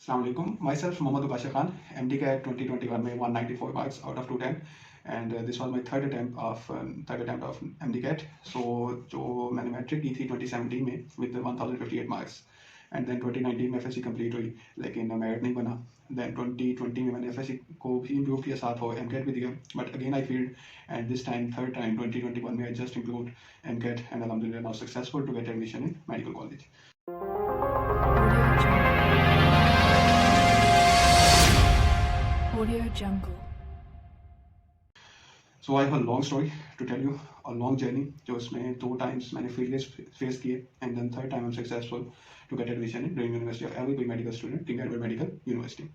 Assalamu alaikum. Myself, Mohammad Ubashir Khan, MD CAT 2021 में 194 marks out of 210, and this was my third attempt of MD CAT. So जो मैंने matric की थी 2017 में with 1058 marks, and then 2019 में FSC complete हुई, लेकिन merit नहीं बना. Then 2020 में मैंने FSC को भी इम्प्रूव किया, साथ हो MCAT भी दिया, but again I failed, and this time third time 2021 में I just improved MCAT and alhamdulillah now successful to get admission in medical college. Audio Jungle. So I have a long story to tell you, a long journey जो इसमें 2 times मैंने failures face किए, and then third time I'm successful to get admission in Dream University of every medical student, King Edward Medical University.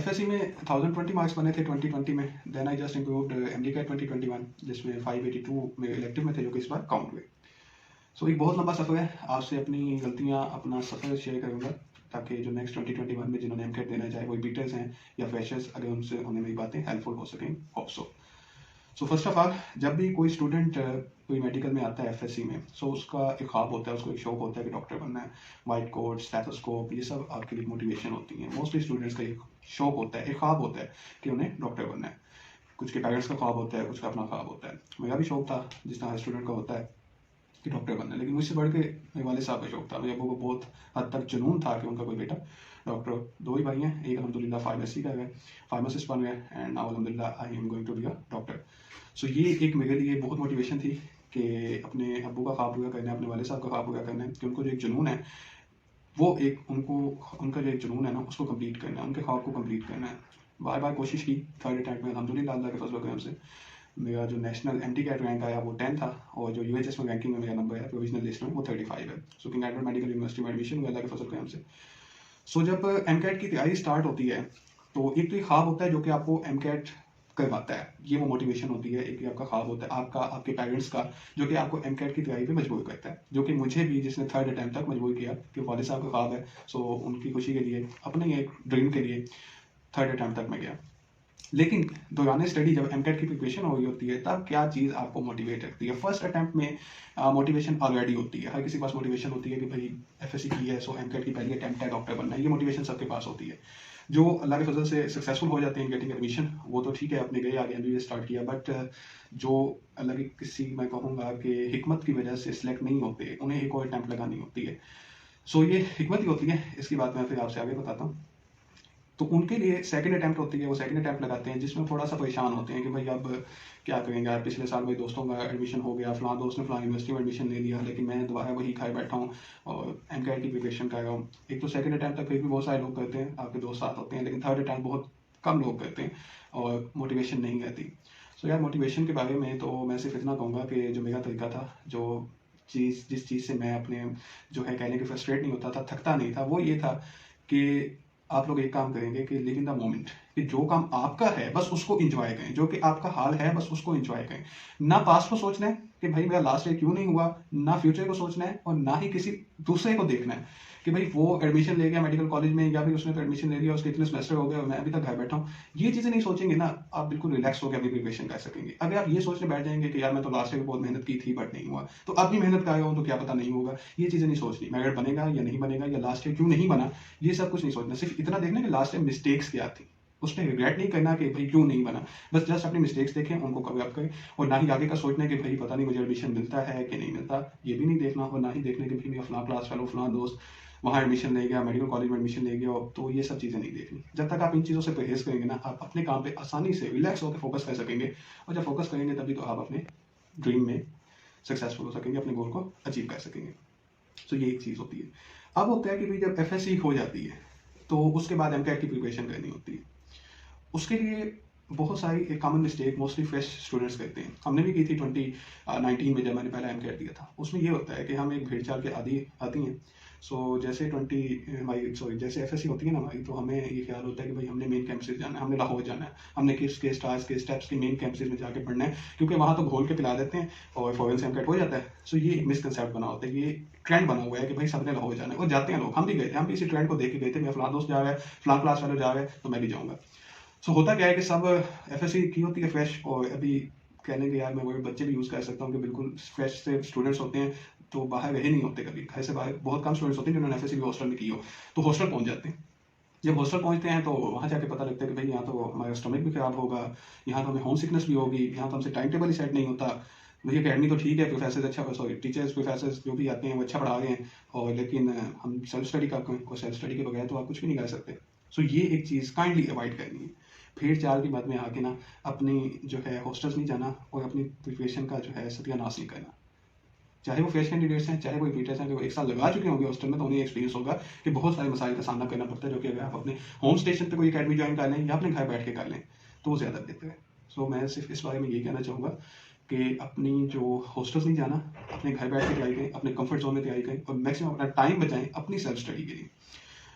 FSC में 1020 marks बने थे 2020 में, then I just improved MD CAT 2021 जिसमें 582 में elective में थे जो कि इस बार काउंट हुए. So एक बहुत लंबा सफ़र है, आपसे अपनी गलतियाँ, अपना सफ़र शेयर करूँगा ताकि जो नेक्स्ट 2021 में जिन्होंने MCAT देना है, चाहे वो बीटर्स हैं या फ्रेशर्स, अगर उनसे उन्हें मेरी बातें हेल्पफुल हो सकें, hope so. So first of all, जब भी कोई स्टूडेंट कोई मेडिकल में आता है FSC में, सो उसका एक ख्वाब होता है, उसको एक शौक होता है कि डॉक्टर बनना है. वाइट कोट, स्टेथोस्कोप, ये सब आपके लिए मोटिवेशन होती हैं. मोस्टली स्टूडेंट्स का एक शौक होता है, एक ख्वाब होता है कि उन्हें डॉक्टर बनना है. कुछ के पेरेंट्स का ख्वाब होता है, कुछ का अपना ख्वाब होता है. मेरा भी शौक था, जिस तरह स्टूडेंट का होता है कि डॉक्टर बनना है, लेकिन मुझसे बढ़ के मेरे वाले साहब का शौक था. मेरे अब्बू को बहुत हद तक जुनून था कि उनका कोई बेटा डॉक्टर. 2 ही भाई हैं, एक अल्हम्दुलिल्लाह फार्मेसी कर गए, फार्मासिस्ट बन गए, एंड नाउ अल्हम्दुलिल्लाह I am going to be a doctor. So ये एक मेरे लिए बहुत मोटिवेशन थी कि अपने अब्बू का ख्वाब पूरा करना है, अपने वाले साहब का ख्वाब पूरा करना है, कि उनको जो एक जुनून है, वो एक उनका जो एक जुनून है ना, उसको कंप्लीट करना है, उनके ख्वाब को कंप्लीट करना है. बार बार कोशिश की. थर्ड अटैम्प्ट में अल्हम्दुलिल्लाह अल्लाह के फजल करम से मेरा जो नेशनल MD CAT रैंक आया वो 10 था, और जो UHS में रैंकिंग में मेरा नंबर है प्रोविजनल लिस्ट में वो 35 है. सो किंग एडवर्ड मेडिकल यूनिवर्सिटी में एडमिशन हुआ अल्लाह के फजल करम से. सो जब MCAT की तैयारी स्टार्ट होती है, तो एक तो ये ख्वाब होता है जो कि आपको MCAT करवाता है, ये वो मोटिवेशन होती है. एक आपका ख्वाब होता है आपका, आपके पेरेंट्स का, जो कि आपको MCAT की तैयारी पे मजबूर करता है, जो कि मुझे भी, जिसने थर्ड अटैम्प्ट तक मजबूर किया, कि वालिद साहब का ख्वाब है, सो उनकी खुशी के लिए, अपने एक ड्रीम के लिए थर्ड अटैम्प्ट तक मैं गया. लेकिन दौरान स्टडी जब MCAT की प्रिपरेशन हो रही होती है, तब क्या चीज़ आपको मोटिवेट रखती है? फर्स्ट अटैम्प्ट में मोटिवेशन ऑलरेडी होती है, हर किसी के पास मोटिवेशन होती है कि भाई FSC की है, सो MCAT की पहली अटैम्प्ट है, डॉक्टर बनना है. ये मोटिवेशन सबके पास होती है. जो अल्लाह के फजल से सक्सेसफुल हो जाते हैं गेटिंग एडमिशन, वो तो ठीक है, अपने गए आगे MBBS स्टार्ट किया. बट जो अल्लाह की किसी, मैं कहूँगा कि हिकमत की वजह से सिलेक्ट नहीं होते, उन्हें एक और अटैम्प्ट लगानी होती है. सो ये हिकमत ही होती है, इसकी बात मैं फिर आपसे आगे बताता हूँ. तो उनके लिए सेकंड अटैम्प्ट होती है, वो सेकंड अटैम्प्ट लगाते हैं, जिसमें थोड़ा सा परेशान होते हैं कि भाई अब क्या करेंगे यार, पिछले साल मेरे दोस्तों का एडमिशन हो गया, फलां दोस्त ने फलां यूनिवर्सिटी में एडमिशन ले लिया, लेकिन मैं दोबारा वही खाए बैठा हूँ और MCAT की प्रिपरेशन कर रहा हूँ. एक तो सेकंड अटैम्प्ट तक फिर भी बहुत सारे लोग करते हैं, आपके दोस्त साथ होते हैं, लेकिन थर्ड अटैम्प्ट बहुत कम लोग करते हैं और मोटिवेशन नहीं रहती. सो यार, मोटिवेशन के बारे में तो मैं सिर्फ इतना कहूँगा कि जो मेरा तरीका था, जो जिस चीज़ से मैं अपने जो है कहने के फ्रस्ट्रेट नहीं होता था, थकता नहीं था, वो ये था कि आप लोग एक काम करेंगे कि लिव इन द मोमेंट, कि जो काम आपका है बस उसको एंजॉय करें, जो कि आपका हाल है बस उसको एंजॉय करें. ना पास्ट को सोचना है कि भाई मेरा लास्ट ईयर क्यों नहीं हुआ, ना फ्यूचर को सोचना है, और ना ही किसी दूसरे को देखना है कि भाई वो एडमिशन ले गया मेडिकल कॉलेज में, या फिर उसने तो एडमिशन ले लिया, उसके इतने सेमेस्टर हो गए और मैं अभी तक घर बैठा हूँ. ये चीज़ें नहीं सोचेंगे ना, आप बिल्कुल रिलैक्स होकर अपनी प्रिपरेशन कर सकेंगे. अगर आप ये सोचने बैठ जाएंगे कि यार मैं तो लास्ट ईयर बहुत मेहनत की थी बट नहीं हुआ, तो अब भी मेहनत कर रहा हूँ तो क्या पता नहीं होगा, ये चीज़ें नहीं सोचनी. मेरिट बनेगा या नहीं बनेगा, या लास्ट ईयर क्यों नहीं बना, ये सब कुछ नहीं सोचना. सिर्फ इतना देखना कि लास्ट ईयर मिस्टेक्स क्या थी, उसने रिग्रेट नहीं करना कि भाई क्यों नहीं बना, बस जस्ट अपनी मिस्टेक्स देखें, उनको कवर अप करें. और ना ही आगे का सोचना है कि भाई पता नहीं मुझे एडमिशन मिलता है कि नहीं मिलता, ये भी नहीं देखना. और ना ही देखना कि भाई मेरा फलां क्लास फेलो, फलां दोस्त वहाँ एडमिशन ले गया, मेडिकल कॉलेज में एडमिशन ले गया, तो ये सब चीज़ें नहीं देखनी. जब तक आप इन चीज़ों से परहेज करेंगे ना, आप अपने काम पे आसानी से रिलैक्स होकर फोकस कर सकेंगे. और जब फोकस करेंगे तभी तो आप अपने ड्रीम में सक्सेसफुल हो सकेंगे, अपने गोल को अचीव कर सकेंगे. तो ये एक चीज़ होती है. अब होता है कि भाई जब FSC हो जाती है, तो उसके बाद MCAT की प्रिपरेशन करनी होती है. उसके लिए बहुत सारी एक common mistake mostly fresh students करते हैं, हमने भी की थी 2019 में जब मैंने पहला MCAT दिया था. उसमें ये होता है कि हम एक भेड़ चाल के आदी आती हैं. सो जैसे जैसे FSC होती है ना हमारी, तो हमें ये ख्याल होता है कि भाई हमने मेन कैंपसेस जाना है, हमने लाहौर जाना है, हमने के स्टार्स के स्टेप्स के मेन कैंपसेस में जाके पढ़ना है, क्योंकि वहाँ तो घोल के पिला देते हैं और फॉरेन से MCAT हो जाता है. सो ये एक मिसकंसेप्ट बना होता है, ये ट्रेंड बना हुआ है कि भाई सबने लाहौर जाना है, और जाते हैं लोग. हम भी गए थे, हम भी इसी ट्रेंड को देख के गए थे, मेरा फलां दोस्त जा रहा है, फलां क्लास वाले जा रहे हैं, तो मैं भी जाऊँगा. सो होता क्या है कि सब FSC की होती है फ्रेश, और अभी कहने के यार मैं वो बच्चे भी यूज़ कर सकता हूँ कि बिल्कुल फ्रेश से स्टूडेंट्स होते हैं, तो बाहर रहे नहीं होते कभी, घर से बाहर बहुत कम स्टूडेंट्स होते हैं जिन्होंने एफएससी भी हॉस्टल में की हो, तो हॉस्टल पहुंच जाते हैं। जब हॉस्टल पहुंचते हैं तो वहाँ जाके पता लगता है कि भाई यहाँ तो हमारा स्टमक भी खराब होगा, यहाँ तो हमें होम सिकनेस भी होगी, यहाँ तो हमसे टाइम टेबल ही सेट नहीं होता। भाई अकेडमी तो ठीक है, प्रोफेसर अच्छा, सॉरी टीचर्स प्रोफेसर जो भी आते हैं वो अच्छा पढ़ा रहे हैं, और लेकिन हम सेल्फ स्टडी का और सेल्फ स्टडी के बगैर तो आप कुछ भी नहीं कर सकते। सो ये एक चीज़ काइंडली अवॉइड करनी है। भीड़ चाल की बात में आके ना अपनी जो है हॉस्टल्स नहीं जाना और अपनी प्रिपरेशन का जो है सत्यानाश नहीं करना। चाहे वो फ्रेश कैंडिडेट्स हैं, चाहे वो रिपीटर्स हैं, वो एक साल लगा चुके होंगे हॉस्टल में, तो उन्हें एक्सपीरियंस होगा कि बहुत सारे मसाइल का सामना करना पड़ता है, जो कि अगर आप अपने होम स्टेशन पे कोई अकेडमी ज्वाइन कर लें या अपने घर बैठ के कर लें तो वो ज़्यादा बेहतर है। सो मैं सिर्फ इस बारे में यही कहना चाहूँगा कि अपनी जो हॉस्टल्स नहीं जाना, अपने घर बैठ के तैयारी करें, अपने कंफर्ट जोन में तैयारी करें और मैक्सिमम अपना टाइम बचाएं अपनी सेल्फ स्टडी के लिए।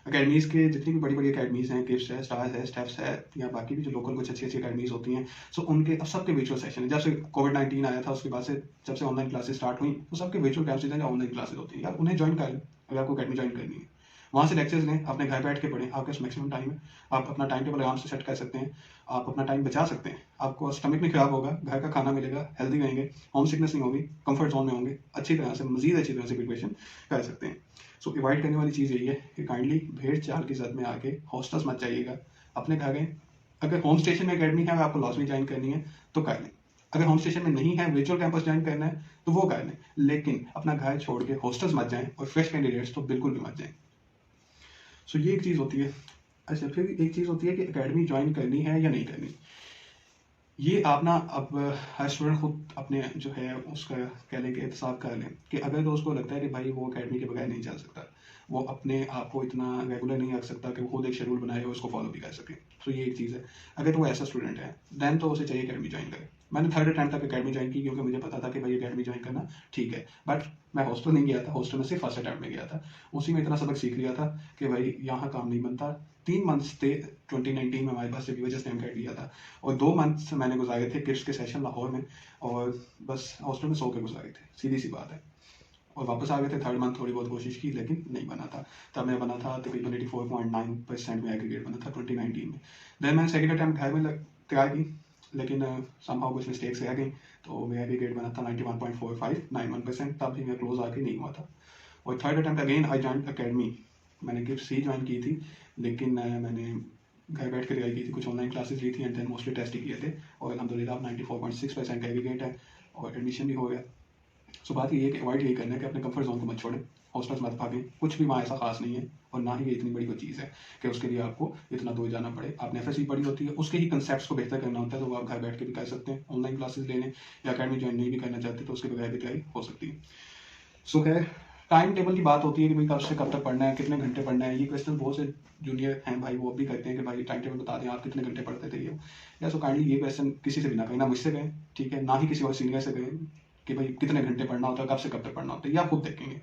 अकेडमीज़ के जितनी भी बड़ी बड़ी अकेडमीज़ हैं, किप्स है, स्टार्स है, स्टेप्स है, या बाकी भी जो लोकल कुछ अच्छी अच्छी अकेडमीज़ होती हैं, सो उनके अब सबके वर्चुअल सेशन है। जब से कोविड-19 आया था उसके बाद से, जब से ऑनलाइन क्लासेस स्टार्ट हुई, तो सबके वर्चुअल क्लासेज हैं या ऑनलाइन क्लासेज होती हैं, यार उन्हें ज्वाइन कर लें। अगर आपको अकेडमी ज्वाइन करनी है, वहाँ से लेक्चर्स लें, अपने घर बैठ के पढ़ें, आपके पास मैक्सिमम टाइम है, आप अपना टाइम टेबल आराम से सेट कर सकते हैं, आप अपना टाइम बचा सकते हैं, आपको स्टमक नहीं खराब होगा, घर का खाना मिलेगा, हेल्दी रहेंगे, होम सिकनेस नहीं होगी, कंफर्ट जोन में होंगे, अच्छी तरह से मजीद अच्छी तरह से प्रिपरेशन कर सकते हैं। सो अवॉइड करने वाली चीज़ यही है कि काइंडली भेड़ चाल की जद में आके हॉस्टल्स मत जाइएगा, अपने घर गए। अगर होम स्टेशन में अकेडमी है, अगर आपको लॉस में ज्वाइन करनी है तो कर लें। अगर होम स्टेशन में नहीं है, वर्चुअल कैंपस ज्वाइन करना है तो वो कर लें, लेकिन अपना घर छोड़ के हॉस्टल्स मत जाएं और फ्रेश कैंडिडेट्स तो बिल्कुल भी मत जाएं। सो ये एक चीज़ होती है। अच्छा, फिर एक चीज़ होती है कि अकेडमी ज्वाइन करनी है या नहीं करनी। ये आप ना अब हर स्टूडेंट खुद अपने जो है उसका कह लें कि एहतसाब कर लें कि अगर तो उसको लगता है कि भाई वो अकेडमी के बगैर नहीं चल सकता, वो अपने आप को इतना रेगुलर नहीं रख सकता कि वो खुद एक शेड्यूल बनाए और उसको फॉलो भी कर सके, तो ये एक चीज़ है। अगर तो वो ऐसा स्टूडेंट है दैन तो उसे चाहिए अकेडमी ज्वाइन करे। मैंने थर्ड अटैम्प्ट तक अकेडमी ज्वाइन की क्योंकि मुझे पता था कि भाई अकेडमी ज्वाइन करना ठीक है, बट मैं हॉस्टल नहीं गया था, हॉस्टल में सिर्फ फर्स्ट अटैम्प्ट में गया था। उसी में इतना सबक सीख लिया था कि भाई यहाँ काम नहीं बनता। 3 मंथ्स थे 2019 में हमारे पास, जब यूएचएस ने एमकैट लिया था, और 2 मंथ्स मैंने गुजारे थे किप्स के सेशन लाहौर में, और बस हॉस्टल में सो के गुजारे थे, सीधी सी बात है। और वापस आ गए थे, थर्ड मंथ थोड़ी बहुत कोशिश की लेकिन नहीं बना था। तब मैं बना था तकरीबन 84.9% में एग्रीगेट बना था 2019 में। देन मैंने सेकंड अटैम्प्ट घर में ट्राई की, लेकिन समहाउ कुछ मिस्टेक्स रह गई, तो मेरा एग्रीगेट बना था 91.45, 91%, तब भी मैं क्लोज आके नहीं हुआ था। और third attempt again I join academy, मैंने किप्स ही ज्वाइन की थी, लेकिन मैंने घर बैठ कर तैयारी की थी, कुछ ऑनलाइन क्लासेस ली थी एंड देन मोस्टली टेस्ट ही किए थे, और अल्हम्दुलिल्लाह 94.6% का एग्रीगेट है और एडमिशन भी हो गया। सो बात ये है कि अवॉइड यही करना है कि अपने कंफर्ट जोन को मत छोड़ें, हॉस्टल्स मत भागें, कुछ भी वहाँ ऐसा खास नहीं है, और ना ही ये इतनी बड़ी कोई चीज़ है कि उसके लिए आपको इतना दूर जाना पड़े। आपने एफएससी पढ़ी होती है, उसके ही कंसेप्ट्स को बेहतर करना होता है, तो वो आप घर बैठ के भी कर सकते हैं, ऑनलाइन क्लासेस ले लें, या अकेडमी ज्वाइन नहीं भी करना चाहते तो उसके बगैर भी तैयारी हो सकती है। सो है टाइम टेबल की बात होती है कि भाई कब से कब तक पढ़ना है, कितने घंटे पढ़ना है। ये क्वेश्चन बहुत से जूनियर हैं भाई, वो भी करते हैं कि भाई टाइम टेबल बता दें, आप कितने घंटे पढ़ते थे ये। या सो काइंडली ये क्वेश्चन किसी से भी ना करें, ना मुझसे करें, ठीक है, ना ही किसी और सीनियर से करें कि भाई कितने घंटे पढ़ना होता है, कब से कब तक पढ़ना होता है, ये आप खुद देखेंगे,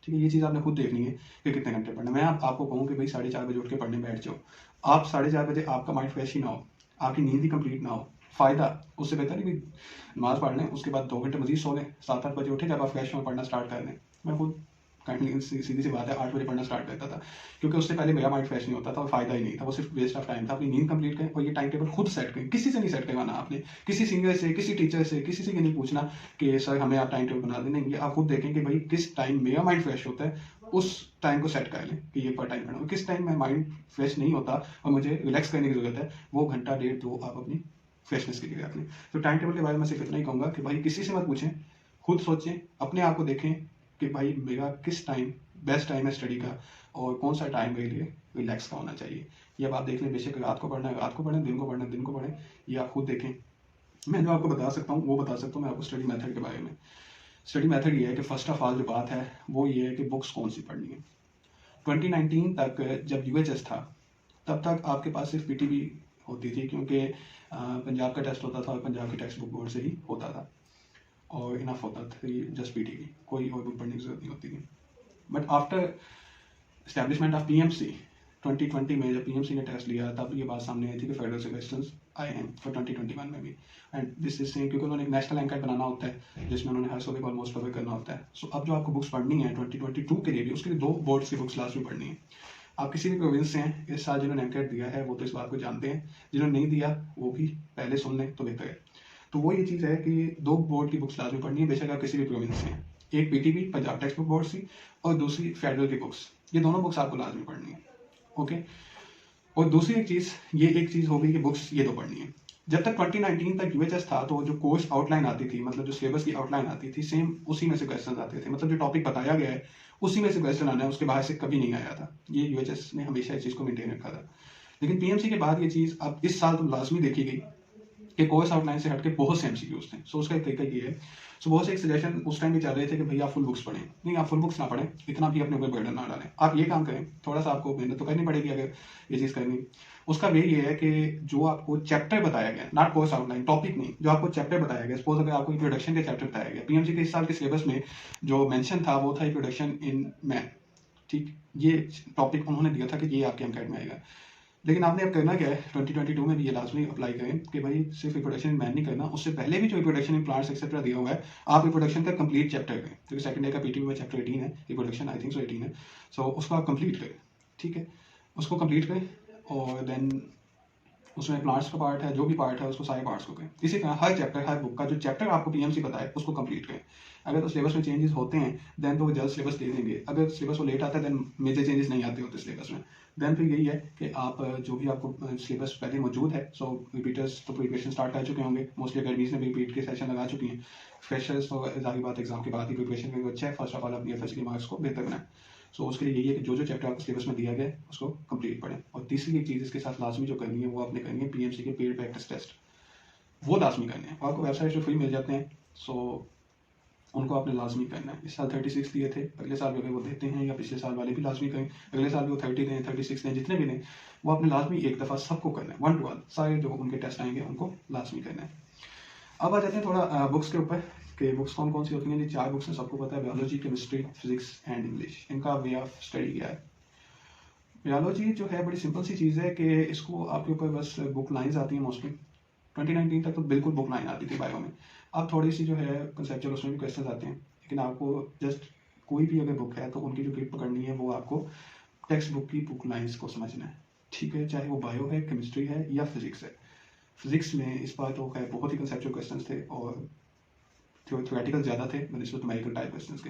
ठीक है। ये चीज़ आपने खुद देखनी है कि कितने घंटे पढ़ना। मैं आपको कहूँ कि भाई 4:30 बजे उठ के पढ़ने बैठ जाओ, आप 4:30 बजे आपका माइंड फ्रेश ही ना हो, आपकी नींद ही कंप्लीट ना हो, फ़ायदा उससे बेहतर है कि नमाज़ पढ़ लें, उसके बाद 2 घंटे मजीद सो लें, 7-8 बजे उठे, जब आप फ्रेश हो पढ़ना स्टार्ट कर लें। मैं खुद काइंडली सीधी सी बात है 8 बजे पढ़ना स्टार्ट करता था, क्योंकि उससे पहले मेरा माइंड फ्रेश नहीं होता था और फायदा ही नहीं था, वो सिर्फ वेस्ट ऑफ टाइम था। अपनी नींद कंप्लीट करें और ये टाइम टेबल खुद सेट करें, किसी से नहीं सेट करवाना आपने, किसी सीनियर से, किसी टीचर से, किसी से ये नहीं पूछना कि सर हमें आप टाइम टेबल बना दें, नहीं, ये आप खुद देखें कि भाई किस टाइम मेरा माइंड फ्रेश होता है, उस टाइम को सेट कर लें कि ये पर टाइम पढ़ना। किस टाइम में माइंड फ्रेश नहीं होता और मुझे रिलैक्स करने की जरूरत है, वो घंटा डेढ़ 2 आप अपनी फ्रेशनेस के लिए रख लें। तो टाइम टेबल के बारे में सिर्फ इतना ही कहूँगा कि भाई किसी से मत पूछें, खुद सोचें, अपने आप को देखें कि भाई मेरा किस टाइम बेस्ट टाइम है स्टडी का, और कौन सा टाइम मेरे लिए रिलैक्स का होना चाहिए। ये अब आप देख लें, बेशक रात को पढ़ना है रात को पढ़ें, दिन को पढ़ना है दिन को पढ़ें, ये आप खुद देखें। मैं जो आपको बता सकता हूँ वो बता सकता हूँ मैं आपको स्टडी मेथड के बारे में। स्टडी मेथड ये है कि फर्स्ट ऑफ ऑल जो बात है वो ये है कि बुक्स कौन सी पढ़नी है। 2019 तक जब यूएचएस था तब तक आपके पास सिर्फ पीटीबी होती थी, क्योंकि पंजाब का टेस्ट होता था और पंजाब की टेक्स्ट बुक बोर्ड से ही होता था, और इनफ होता था जस्ट पीटीबी, कोई और बुक पढ़ने की जरूरत नहीं होती थी। But after establishment of PMC 2020 में जब पीएमसी ने टेस्ट लिया तब ये बात सामने आई थी कि फेडरल से क्वेश्चंस आए हैं फॉर 2021 में भी, एंड दिस इज सेम क्योंकि उन्होंने एक नेशनल एंकर बनाना होता है जिसमें उन्होंने हर सब्जेक्ट ऑलमोस्ट कवर करना होता है। सो अब जो आपको बुक्स पढ़नी है 2022 के लिए भी, उसके लिए 2 बोर्ड्स की बुक्स लास्ट में पढ़नी है। आप किसी भी प्रोविंस से हैं, इस साल जिन्होंने एंकर दिया है वो तो इस बात को जानते हैं, जिन्होंने नहीं दिया वो भी पहले सुन लें तो बेहतर है। तो वो ये चीज़ है कि 2 बोर्ड की बुक्स लाजमी पढ़नी है, बेशक आप किसी भी प्रोविंस से हैं। एक PTB Punjab text book board की और दूसरी फेडरल की बुक्स। ये दोनों बुक्स आपको लाजमी पढ़नी है। ओके, और दूसरी एक चीज़, ये एक चीज़ हो गई कि बुक्स ये दो पढ़नी है। जब तक 2019 तक यूएचएस था तो जो कोर्स आउटलाइन आती थी, मतलब जो सिलेबस की आउटलाइन आती थी, सेम उसी में से क्वेश्चन आते थे, मतलब जो टॉपिक बताया गया है उसी में से क्वेश्चन आना है, उसके बाहर से कभी नहीं आया था। ये यूएचएस ने हमेशा इस चीज़ को मेंटेन रखा था। लेकिन पीएमसी के बाद ये चीज़ अब इस साल तो लाजमी देखी गई कि कोर्स आउटलाइन से हटके बहुत से एमसीक्यूज थे। सो उसका एक तरीका ये है, सो बहुत से एक सजेशन उस टाइम भी चल रहे थे कि भैया आप फुल बुक्स पढ़ें। नहीं, आप फुल बुक्स ना पढ़ें, इतना भी अपने ऊपर बर्डन ना डालें। आप ये काम करें, थोड़ा सा आपको मेहनत तो करनी पड़ेगी अगर ये चीज़ करनी। उसका वे ये है कि जो आपको चैप्टर बताया गया, नॉट कोर्स आउटलाइन, टॉपिक नहीं, जो आपको चैप्टर बताया गया, सपोज अगर आपको इंट्रोडक्शन के चैप्टर बताया गया, पीएमसी के इस साल के सिलेबस में जो मेंशन था वो था इंट्रोडक्शन इन मैथ। ठीक, ये टॉपिक उन्होंने दिया था कि ये आपके एमकैट में आएगा। लेकिन आपने अब करना क्या है, 2022 में भी ये लाजमी अप्लाई करें कि भाई सिर्फ रिप्रोडक्शन इन मैन नहीं करना, उससे पहले भी जो रिप्रोडक्शन इन प्लांट्स एक्सेट्रा दिया हुआ है, आप रिप्रोडक्शन का कंप्लीट चैप्टर करें, क्योंकि सेकंड ईयर का पीटीबी में चैप्टर 18 है, रिप्रोडक्शन आई थिंक सो 18 है। सो उसको आप कंप्लीट करें, ठीक है, उसको कंप्लीट करें और देन उसमें प्लांट्स का पार्ट है, जो भी पार्ट है उसको सारे पार्ट्स को करें। इसी तरह हर चैप्टर, हर बुक का जो चैप्टर आपको पीएमसी बताए उसको कंप्लीट करें। अगर तो सिलेबस में चेंजेस होते हैं देन तो वो जल्द सिलेबस दे देंगे, अगर सिलेबस वो लेट आता है देन मेजर चेंजेस नहीं आते होते सिलेबस में, देन फिर यही है कि आप जो भी आपको सिलेबस पहले मौजूद है, सो रिपीटर्स तो प्रिपरेशन स्टार्ट कर चुके होंगे, मोस्टली अकेडमीज ने भी रिपीट के सेशन लगा चुकी हैं। फ्रेशर्स तो जाहिर बात एग्जाम के बाद ही प्रिपरेशन करेंगे, अच्छा है फर्स्ट ऑफ ऑल अपनी एफएस के मार्क्स को बेहतर बनाएं। सो उसके लिए यही है कि जो जो चैप्टर आपको सिलेबस में दिया गया है उसको कंप्लीट पढ़ें। और तीसरी एक चीज़ इसके साथ लाजमी जो करनी है वो आपने करनी है पीएमसी के पेड प्रैक्टिस टेस्ट, वो लाजमी करने हैं। आपको वेबसाइट से फ्री मिल जाते हैं, सो उनको आपने लाजमी करना है। इस साल 36 दिए थे, अगले साल भी अगर वो देते हैं या पिछले साल वाले भी लाजमी करें, अगले साल भी वो 30 दें, 36 दें, जितने भी दें वो आपने लाजमी एक दफ़ा सबको करना है, 1 to 1 सारे जो उनके टेस्ट आएंगे उनको लाजमी करना है। अब आ जाते हैं थोड़ा बुक्स के ऊपर कि बुक्स कौन कौन सी होती हैं। ये 4 बुक्स हैं, सबको पता है, biology, chemistry, physics and English. इनका वे ऑफ स्टडी क्या है? बायोलॉजी जो है बड़ी सिंपल सी चीज़ है कि इसको आपके ऊपर बस बुक लाइंस आती हैं मोस्टली। 2019 तक तो बिल्कुल बुक लाइन आती थी बायो में। अब थोड़ी सी जो है कंसेप्चुअल उसमें भी क्वेश्चन आते हैं, लेकिन आपको जस्ट कोई भी अगर बुक है तो उनकी जो ग्रिप पकड़नी है वो आपको टेक्स्ट बुक की बुक लाइंस को समझना है, ठीक है, चाहे वो बायो है, केमिस्ट्री है या फिजिक्स है। फिजिक्स में इस बार तो खैर बहुत ही कंसेप्चुअल क्वेश्चन थे और थ्योरेटिकल ज़्यादा थे बनस्बत न्यूमेरिकल टाइप क्वेश्चन के।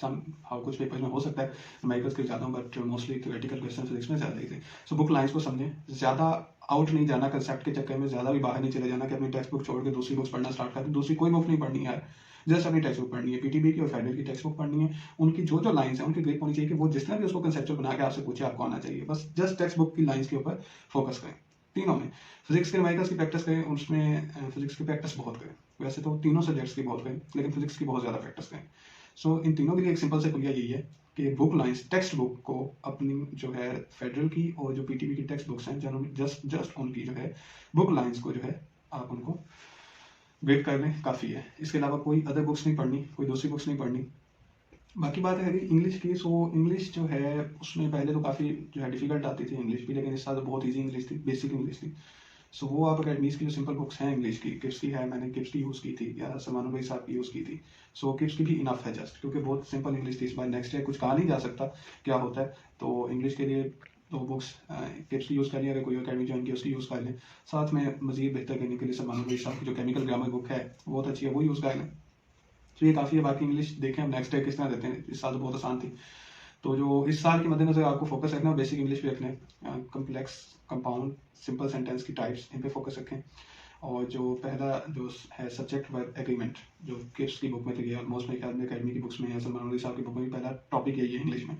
सम हाउ कुछ पेपर्स में हो सकता है न्यूमेरिकल्स के ज़्यादा, but mostly theoretical question physics में ज़्यादा ही थे। सो बुक लाइंस को समझें, ज़्यादा आउट नहीं जाना कंसेप्ट के चक्कर में, ज़्यादा भी बाहर नहीं चले जाना कि अपनी टेक्स्ट बुक छोड़ के दूसरी बुक्स पढ़ना स्टार्ट कर दें। दूसरी कोई बुक नहीं पढ़नी यार, जस्ट अपनी टेक्स्ट बुक पढ़नी है, पीटीबी की और फेडरल की टेक्स्ट बुक पढ़नी है। उनकी जो जो लाइंस हैं उनकी ग्रिप होनी चाहिए कि वो जितना भी उसको कंसेप्चुअल बना के आपसे पूछे आपको आना चाहिए। बस जस्ट टेक्स्ट बुक की लाइंस के ऊपर फोकस करें तीनों में। फिजिक्स के न्यूमेरिकल्स की प्रैक्टिस करें, उसमें फिजिक्स की प्रैक्टिस बहुत करें, वैसे तो तीनों सब्जेक्ट्स की बहुत करें लेकिन फिजिक्स की बहुत ज़्यादा प्रैक्टिस करें। सो इन तीनों के लिए एक सिंपल से पुलिया यही है कि बुक लाइंस, टेक्स्ट बुक को अपनी जो है फेडरल की और जो पीटीबी की टेक्स्ट बुक्स हैं जस्ट उनकी जो है बुक लाइंस को जो है आप उनको ग्रिप कर लें, काफ़ी है। इसके अलावा कोई अदर बुक्स नहीं पढ़नी, कोई दूसरी बुक्स नहीं पढ़नी। बाकी बात है इंग्लिश की। सो इंग्लिश जो है उसमें पहले तो काफ़ी जो है डिफिकल्ट आती थी इंग्लिश भी, लेकिन इस साल तो बहुत ईजी इंग्लिश थी, बेसिक इंग्लिश थी। सो वो आप अकेडमीज़ की जो सिंपल बुक्स हैं इंग्लिश की, किप्स की है, मैंने किप्स की यूज़ की थी या सलमान भाई साहब की यूज़ की थी। सो किप्स की भी इनफ है जस्ट, क्योंकि बहुत सिंपल इंग्लिश थी। इस बार नेक्स्ट ईयर कुछ कहा नहीं जा सकता क्या होता है, तो इंग्लिश के लिए तो बुक्स किप्स की यूज़ कर लें, अगर कोई अकेडमी ज्वाइन की उसकी यूज़ कर लें। साथ में मजीद बेहतर करने के लिए सलमान भाई साहब की जो केमिकल ग्रामर बुक है बहुत अच्छी है, वो यूज़ कर लें। तो ये काफ़ी है। बाकी इंग्लिश देखें हम नेक्स्ट ईयर किस तरह देते हैं, इस साल तो बहुत आसान थी। तो जो इस साल के मद्देनजर आपको फोकस रखना है बेसिक इंग्लिश पे रखना है, कम्प्लेक्स, कंपाउंड, सिंपल सेंटेंस की टाइप्स इन पे फोकस रखें। और जो पहला जो है सब्जेक्ट वर्ब एग्रीमेंट, जो किप्स की बुक में थी, ऑलमोस्ट मेरे ख्याल में अकेडमी की बुक्स में या सलमान अली साहब की बुक में भी पहला टॉपिक यही है इंग्लिश में।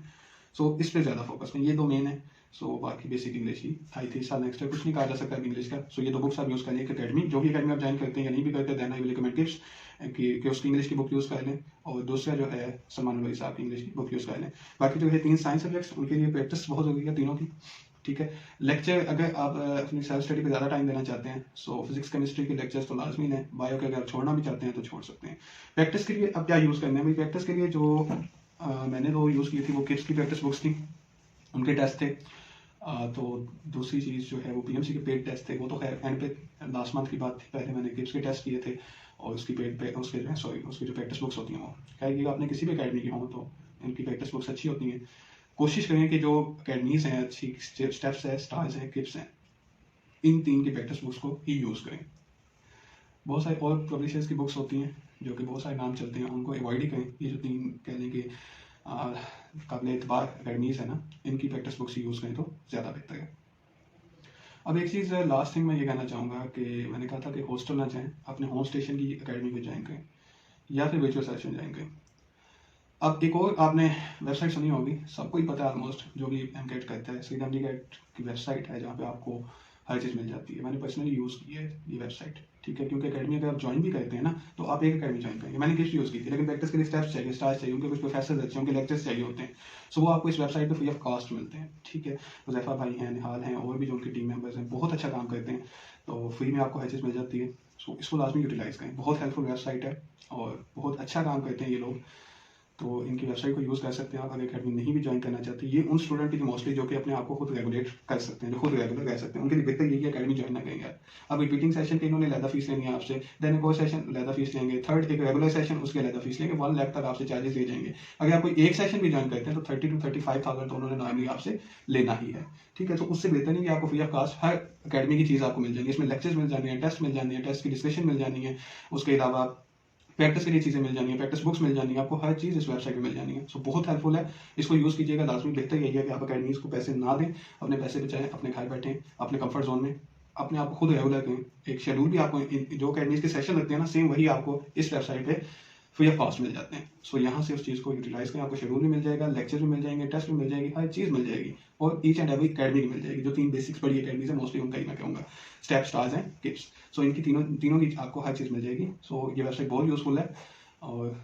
सो इस पर ज़्यादा फोकस करें, ये दो मेन है। सो बाकी बेसिक इंग्लिश ही आई थी इस साल, नेक्स्ट ईयर कुछ नहीं कहा जा सकता इंग्लिश का। सो ये दो बुक्स आप यूज़ करें, एक अकेडमी, जो भी अकेडमी आप ज्वाइन करते हैं या नहीं भी करते, then I will recommend Kips कि उसकी इंग्लिश की बुक यूज़ कर लें, और दूसरा जो है सलमान भाई साहब की इंग्लिश की बुक यूज़ कर लें। बाकी जो है 3 साइंस सब्जेक्ट्स उनके लिए प्रैक्टिस बहुत जरूरी है तीनों की, ठीक है। लेक्चर अगर आप अपनी सेल्फ स्टडी पे ज़्यादा टाइम देना चाहते हैं, सो फिजिक्स केमिस्ट्री के लेक्चर्स तो लाजमी है, बायो के अगर आप छोड़ना भी चाहते हैं तो छोड़ सकते हैं। प्रैक्टिस के लिए अब क्या यूज़ करना है भाई, प्रैक्टिस के लिए जो मैंने तो यूज़ की थी वो किप्स की प्रैक्टिस बुक्स थी, उनके टेस्ट थे। तो दूसरी चीज़ जो है वो पीएमसी के पेड टेस्ट थे, वो तो खैर एंड पे लास्ट मंथ की बात थी, पहले मैंने किप्स के टेस्ट किए थे और उसकी पेड पे उसके जो है उसकी जो प्रैक्टिस बुक्स होती हैं वो खैर ये आपने किसी भी अकेडमी की हो तो इनकी प्रैक्टिस बुक्स अच्छी होती हैं। कोशिश करें कि जो अकेडमीज़ हैं, अच्छी स्टेप्स है, स्टार्स हैं, किप्स हैं, इन 3 की प्रैक्टिस बुक्स को ही यूज़ करें। बहुत सारे और पब्लिशर्स की बुक्स होती हैं जो कि बहुत सारे नाम चलते हैं, उनको अवॉइड ही करें। ये जो 3 कह लें कि काबिल एतबार अकेडमीज़ है ना, इनकी प्रैक्टिस बुक्स यूज़ करें तो ज़्यादा बेहतर है। अब एक चीज़ लास्ट थिंग मैं ये कहना चाहूँगा कि मैंने कहा था कि हॉस्टल ना जाएँ, अपने होम स्टेशन की अकेडमी को ज्वाइन करें या फिर वर्चुअल सेशन ज्वाइन करें। अब एक और आपने वेबसाइट सुनी होगी, सबको ही पता है ऑलमोस्ट, जो भी एमकेट करता है, सीधा एमकेट की वेबसाइट है जहाँ पे आपको हर चीज़ मिल जाती है। मैंने पर्सनली यूज़ की है ये वेबसाइट, ठीक है, क्योंकि अकेडमी अगर आप ज्वाइन भी करते हैं ना, तो आप एक अकेडमी ज्वाइन करेंगे। मैंने किस यूज़ की थी, लेकिन प्रैक्टिस के लिए स्टेप्स चाहिए, स्टार्स चाहिए, उनके कुछ प्रोफेसर अच्छे, उनके लेक्चर्स चाहिए होते हैं, सो वो आपको इस वेबसाइट पर फ्री ऑफ कॉस्ट मिलते हैं, ठीक है। हुज़ैफा भाई हैं, निहाल हैं, और भी जो उनके टीम मेंबर्स हैं, बहुत अच्छा काम करते हैं, तो फ्री में आपको हर चीज़ मिल जाती है। सो इसको लाजमी यूटिलाइज़ करें, बहुत हेल्पफुल वेबसाइट है और बहुत अच्छा काम करते हैं ये लोग। तो इनकी वेबसाइट को यूज़ कर सकते हैं आप, अगर अकेडमी नहीं भी ज्वाइन करना चाहते। ये उन स्टूडेंट के लिए मोस्टली जो कि अपने आप को खुद रेगुलेट कर सकते हैं, जो खुद रेगुलर रह सकते हैं, उनके लिए बेहतर यही है अकेडमी ज्वाइन ना करेंगे यार। अब रिपीटिंग सेशन के इन्होंने ज़्यादा फीस लेनी है आपसे, देन एक और सेशन ज़्यादा फीस लेंगे, थर्ड एक रेगुलर सेशन उसके ज़्यादा फीस लेंगे, 1 लाख तक आपसे चार्जेस ले जाएंगे। अगर आप कोई एक सेशन भी ज्वाइन करते हैं तो 30 to 35,000 तो उन्होंने नॉर्मली आपसे लेना ही है, ठीक है। तो उससे बेहतर नहीं कि आपको free of cost her academy की चीज़ आपको मिल जाएगी। इसमें लेक्चर्स मिल जानी है, टेस्ट मिल जानी है, टेस्ट की डिस्कशन मिल जानी है, उसके अलावा प्रैक्टिस के लिए चीज़ें मिल जानी है, प्रैक्टिस बुक्स मिल जानी है, आपको हर चीज़ इस वेबसाइट पे मिल जानी है। सो बहुत हेल्पफुल है, इसको यूज़ कीजिएगा लाजमी। बेहतर यही है कि आप अकेडमीज़ को पैसे ना दें, अपने पैसे बचाएं, अपने घर बैठें, अपने कंफर्ट जोन में अपने आप को खुद रेगुलर करें। एक शेड्यूल भी आपको जो अकेडमीज़ के सेशन लगते हैं ना, सेम वही आपको इस वेबसाइट पे फ्री ऑफ कॉस्ट मिल जाते हैं। सो यहाँ से उस चीज़ को यूटिलाइज करें, आपको शेड्यूल भी मिल जाएगा, लेक्चर भी मिल जाएंगे, टेस्ट भी मिल जाएगी, हर चीज़ मिल जाएगी, और ईच एंड एवरी अकेडमी की मिल जाएगी। जो 3 बेसिक्स बड़ी अकेडमीज है, मोस्टली उनका ही मैं कहूँगा, स्टेप, स्टार्स एंड किड्स। सो इनकी तीनों की आपको हर चीज़ मिल जाएगी। सो ये वेबसाइट बहुत यूज़फुल है, और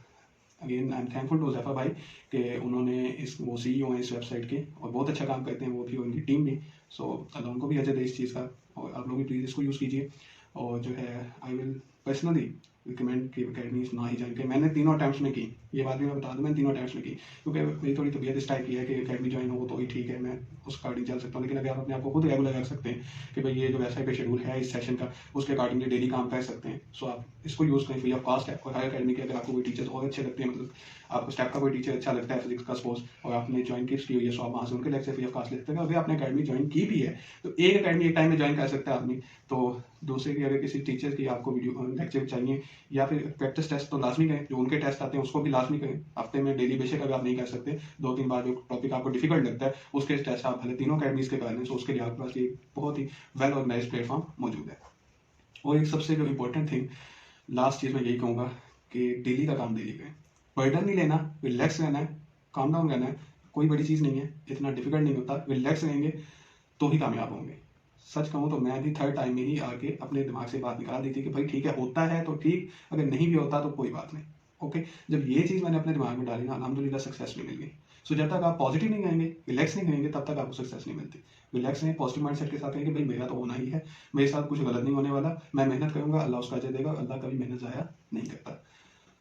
again I am thankful to Huzaifa भाई कि उन्होंने वो CEO हैं इस वेबसाइट के, और बहुत अच्छा काम करते हैं वो भी और उनकी टीम भी। सो अल्लाह उनको भी अजर दे इस चीज़ का, और आप लोग भी प्लीज़ इसको यूज़ कीजिए। और जो है आई विल पर्सनली रिकमेंड कि अकेडमीज ना ही ज्वाइन करें। मैंने तीनों अटैम्प्ट्स में की, ये बात भी मैं बता दूं, मैंने तीनों अटैम्प्ट्स में की, क्योंकि मेरी थोड़ी तबीयत इस टाइप की है कि अकेडमी ज्वाइन हो तो ही ठीक है, मैं उस अकॉर्डिंग चल सकता हूँ। लेकिन अगर आप अपने आप को खुद रेगुलर रख सकते हैं कि भाई ये जो वेबसाइट पे शेड्यूल है इस सेशन का, उसके अकॉर्डिंगली डेली काम कर सकते हैं, सो आप इसको यूज़ करें, फ्री ऑफ कॉस्ट है। और हर अकेडमी के अगर आपको कोई टीचर्स और अच्छे लगते हैं, मतलब आपको स्टेप का कोई टीचर अच्छा लगता है फिजिक्स का सपोज, और आपने ज्वाइन किड्स की हुई है, सो आप वहाँ से उनके लेक्चर फ्री ऑफ कॉस्ट ले सकते हैं। अगर आपने अकेडमी ज्वाइन की भी है तो एक अकेडमी एक टाइम में ज्वाइन कर सकता है आदमी, तो दूसरे की अगर किसी टीचर की आपको वीडियो लेक्चर चाहिए या फिर प्रैक्टिस टेस्ट तो लाजमी करें, जो उनके टेस्ट आते हैं उसको भी लाजमी करें हफ्ते में, डेली बेशक अगर आप नहीं कर सकते 2-3 बार जो टॉपिक आपको डिफिकल्ट लगता है उसके टेस्ट आप भले तीनों अकेडमीज के कर लें, सो उसके लिए आपके पास एक बहुत ही वेल ऑर्गेनाइज प्लेटफॉर्म मौजूद है। और एक सबसे जो इंपॉर्टेंट थिंग, लास्ट चीज़ मैं यही कहूँगा कि डेली का काम डेली करें, बर्डन नहीं लेना, रिलैक्स रहना है, काम डाउन रहना है, कोई बड़ी चीज़ नहीं है, इतना डिफिकल्ट नहीं होता, रिलैक्स रहेंगे तो ही कामयाब होंगे। सच कहूँ तो मैं भी थर्ड टाइम में ही आके अपने दिमाग से बात निकाल दी थी कि भाई ठीक है, होता है तो ठीक, अगर नहीं भी होता तो कोई बात नहीं, ओके। जब ये चीज़ मैंने अपने दिमाग में डाली ना, अल्हम्दुलिल्लाह सक्सेस भी मिल गई। सो जब तक आप पॉजिटिव नहीं करेंगे, रिलैक्स नहीं करेंगे, तब तक आपको सक्सेस नहीं मिलती। रिलैक्स रहें, पॉजिटिव माइंडसेट के साथ कहेंगे भाई मेरा तो होना ही है, मेरे साथ कुछ गलत नहीं होने वाला, मैं मेहनत करूंगा, अल्लाह उसका अजर देगा, अल्लाह कभी मेहनत ज़ाया नहीं करता।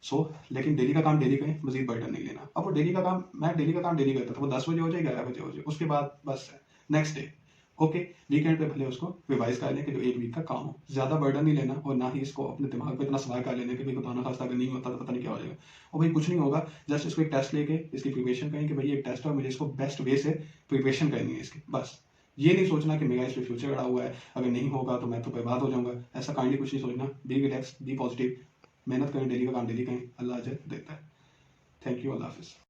सो लेकिन डेली का काम डेली करें, मजीद बर्डन नहीं लेना। अब वो डेली का काम, मैं डेली का काम डेली करता था, वो 10 बजे हो जाए, 11 बजे हो जाए, उसके बाद बस है नेक्स्ट डे, ओके। वीकेंड पे भले उसको रिवाइज कर लें कि जो एक वीक का काम हो, ज़्यादा बर्डन नहीं लेना, और ना ही इसको अपने दिमाग पे इतना सवार कर लेना कि भाई खुदा ना खास्ता अगर नहीं होता तो पता नहीं क्या हो जाएगा। और भाई कुछ नहीं होगा, जस्ट इसको एक टेस्ट लेके इसकी प्रिपरेशन करें कि भाई एक टेस्ट है, मुझे इसको बेस्ट वे से प्रिपरेशन करनी है इसकी, बस। ये नहीं सोचना कि मेरा इस पर फ्यूचर अड़ा हुआ है, अगर नहीं होगा तो मैं तो बर्बाद हो जाऊंगा, ऐसा काइंडली कुछ नहीं सोचना। बी रिलैक्स, बी पॉजिटिव, मेहनत करें, डेली का काम डेली करें, अल्लाह अजर देता है। थैंक यू, अल्लाह हाफिज़।